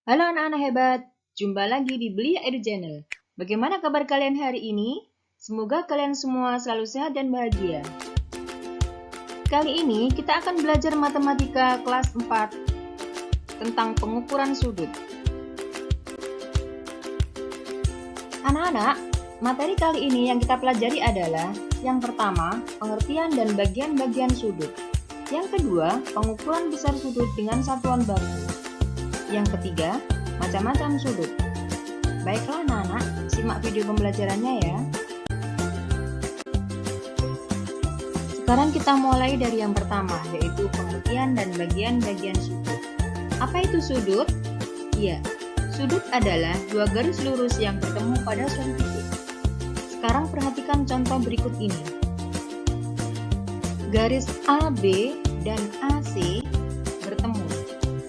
Halo anak-anak hebat, jumpa lagi di Belia Edu Channel. Bagaimana kabar kalian hari ini? Semoga kalian semua selalu sehat dan bahagia. Kali ini kita akan belajar matematika kelas 4 tentang pengukuran sudut. Anak-anak, materi kali ini yang kita pelajari adalah yang pertama, pengertian dan bagian-bagian sudut. Yang kedua, pengukuran besar sudut dengan satuan baku. Yang ketiga, macam-macam sudut. Baiklah anak-anak, simak video pembelajarannya ya. Sekarang kita mulai dari yang pertama, yaitu pengertian dan bagian-bagian sudut. Apa itu sudut? Ya, sudut adalah dua garis lurus yang bertemu pada suatu titik. Sekarang perhatikan contoh berikut ini. Garis AB dan AC bertemu.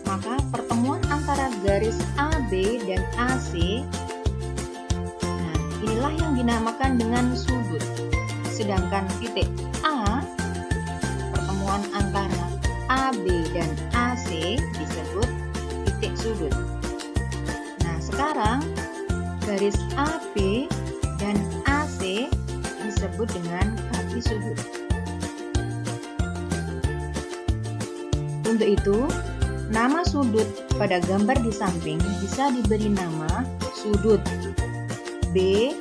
Maka pertemuan antara garis AB dan AC, inilah yang dinamakan dengan sudut. Sedangkan titik A, pertemuan antara AB dan AC disebut titik sudut. Nah, sekarang garis AB dan AC disebut dengan kaki sudut. Untuk itu, nama sudut pada gambar di samping bisa diberi nama sudut B,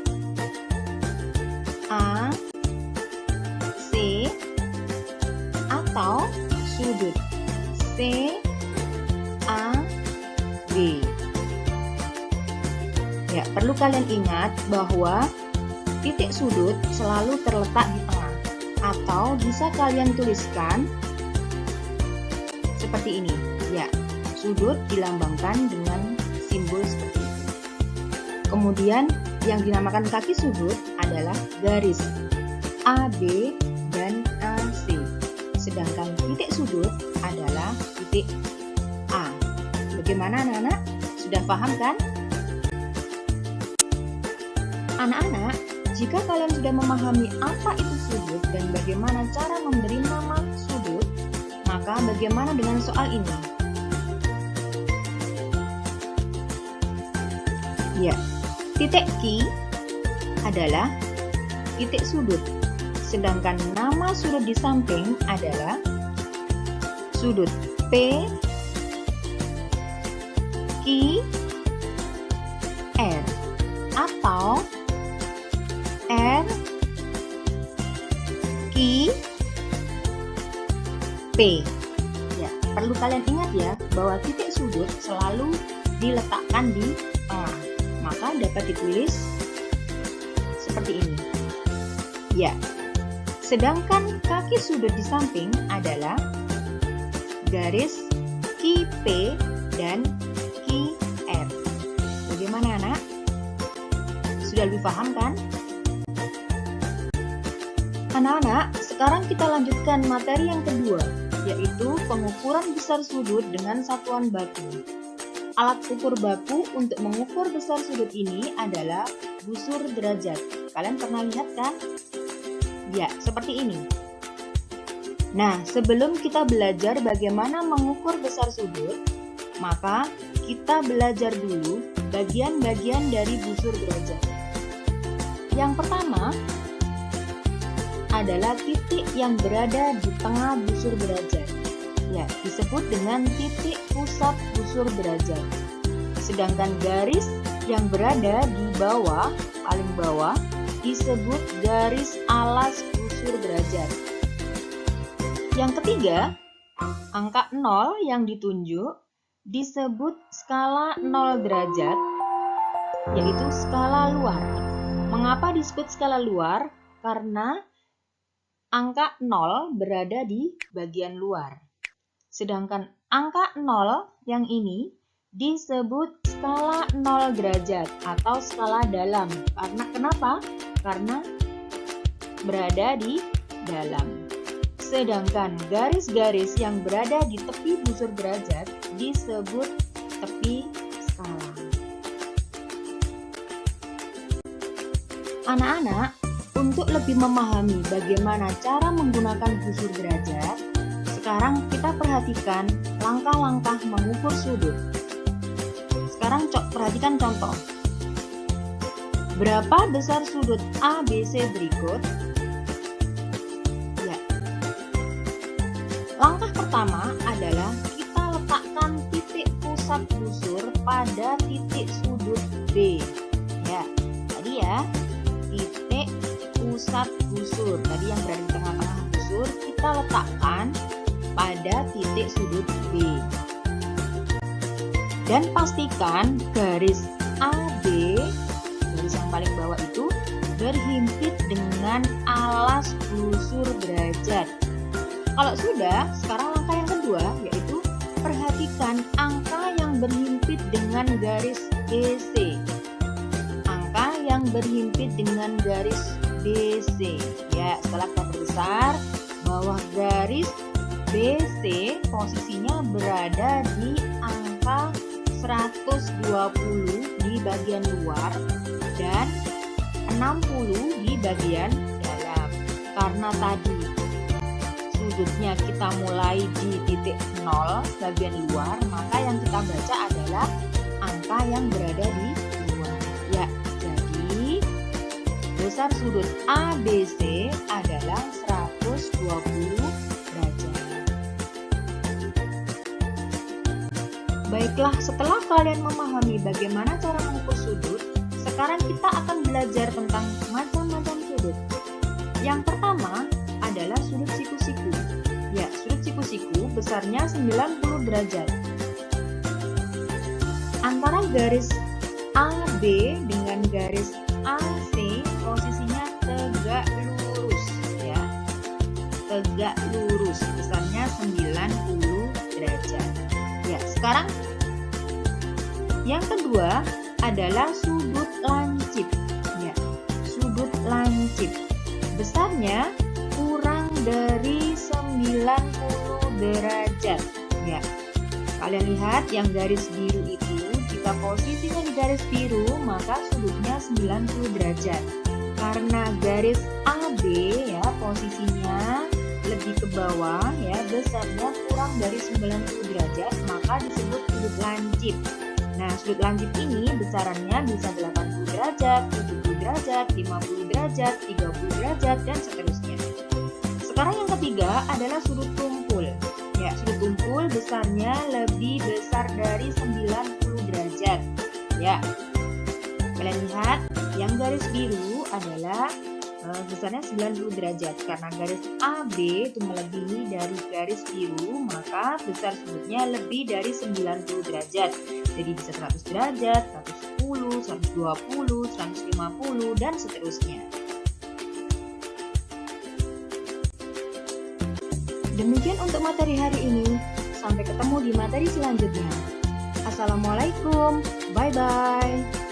A, C, atau sudut C, A, B. Ya, perlu kalian ingat bahwa titik sudut selalu terletak di tengah, atau bisa kalian tuliskan seperti ini. Ya, sudut dilambangkan dengan simbol seperti ini. Kemudian yang dinamakan kaki sudut adalah garis AB dan AC. Sedangkan titik sudut adalah titik A. Bagaimana anak-anak? Sudah paham kan? Anak-anak, jika kalian sudah memahami apa itu sudut dan bagaimana cara memberi nama sudut, maka bagaimana dengan soal ini? Ya, titik Q adalah titik sudut, sedangkan nama sudut di samping adalah sudut P, Q, R, atau R, Q, P. Ya, perlu kalian ingat ya bahwa titik sudut selalu diletakkan di tengah. Maka dapat ditulis seperti ini. Ya. Sedangkan kaki sudut di samping adalah garis QP dan QR. Bagaimana anak? Sudah lebih paham kan? Anak-anak, sekarang kita lanjutkan materi yang kedua, yaitu pengukuran besar sudut dengan satuan baku. Alat ukur baku untuk mengukur besar sudut ini adalah busur derajat. Kalian pernah lihat kan? Ya, seperti ini. Nah, sebelum kita belajar bagaimana mengukur besar sudut, maka kita belajar dulu bagian-bagian dari busur derajat. Yang pertama adalah titik yang berada di tengah busur derajat. Ya, disebut dengan titik pusat busur derajat. Sedangkan garis yang berada di bawah, paling bawah, disebut garis alas busur derajat. Yang ketiga, angka 0 yang ditunjuk disebut skala 0 derajat, yaitu skala luar. Mengapa disebut skala luar? Karena angka 0 berada di bagian luar. Sedangkan angka 0 yang ini disebut skala 0 derajat atau skala dalam. Karena kenapa? Karena berada di dalam. Sedangkan garis-garis yang berada di tepi busur derajat disebut tepi skala. Anak-anak, untuk lebih memahami bagaimana cara menggunakan busur derajat, sekarang kita perhatikan langkah-langkah mengukur sudut. sekarang perhatikan contoh. Berapa besar sudut ABC berikut? Ya. Langkah pertama adalah kita letakkan titik pusat busur pada titik sudut B. Ya, tadi ya, titik pusat busur. Tadi yang berada di tengah-tengah busur, kita letakkan pada titik sudut B. Dan pastikan garis AB, garis yang paling bawah itu, berhimpit dengan alas busur derajat. Kalau sudah, sekarang langkah yang kedua, yaitu perhatikan angka yang berhimpit dengan garis BC. Angka yang berhimpit dengan garis BC. Ya, setelah kita perbesar, bawah garis BC posisinya berada di angka 120 di bagian luar dan 60 di bagian dalam. Karena tadi sudutnya kita mulai di titik 0 bagian luar, maka yang kita baca adalah angka yang berada di luar. Ya, jadi besar sudut ABC adalah 120 derajat. Baiklah, setelah kalian memahami bagaimana cara mengukur sudut, sekarang kita akan belajar tentang macam-macam sudut. Yang pertama adalah sudut siku-siku. Ya, sudut siku-siku besarnya 90 derajat. Antara garis AB dengan garis AC posisinya tegak lurus, ya. Tegak lurus, besarnya 90 derajat. Ya, sekarang yang kedua adalah sudut lancip. Ya, sudut lancip besarnya kurang dari 90 derajat. Ya, kalian lihat yang garis biru itu, jika posisinya di garis biru maka sudutnya 90 derajat. Karena garis AB ya posisinya lebih ke bawah ya, besarnya kurang dari 90 derajat, maka disebut sudut lancip. Nah, sudut lancip ini besarannya bisa 80 derajat, 70 derajat, 50 derajat, 30 derajat, dan seterusnya. Sekarang yang ketiga adalah sudut tumpul. Ya, sudut tumpul besarnya lebih besar dari 90 derajat. Ya, kalian lihat yang garis biru adalah besarnya 90 derajat. Karena garis AB itu melebihi dari garis biru, maka besar sudutnya lebih dari 90 derajat. Jadi bisa 100 derajat, 110, 120, 150, dan seterusnya. Demikian untuk materi hari ini. Sampai ketemu di materi selanjutnya. Assalamualaikum. Bye-bye.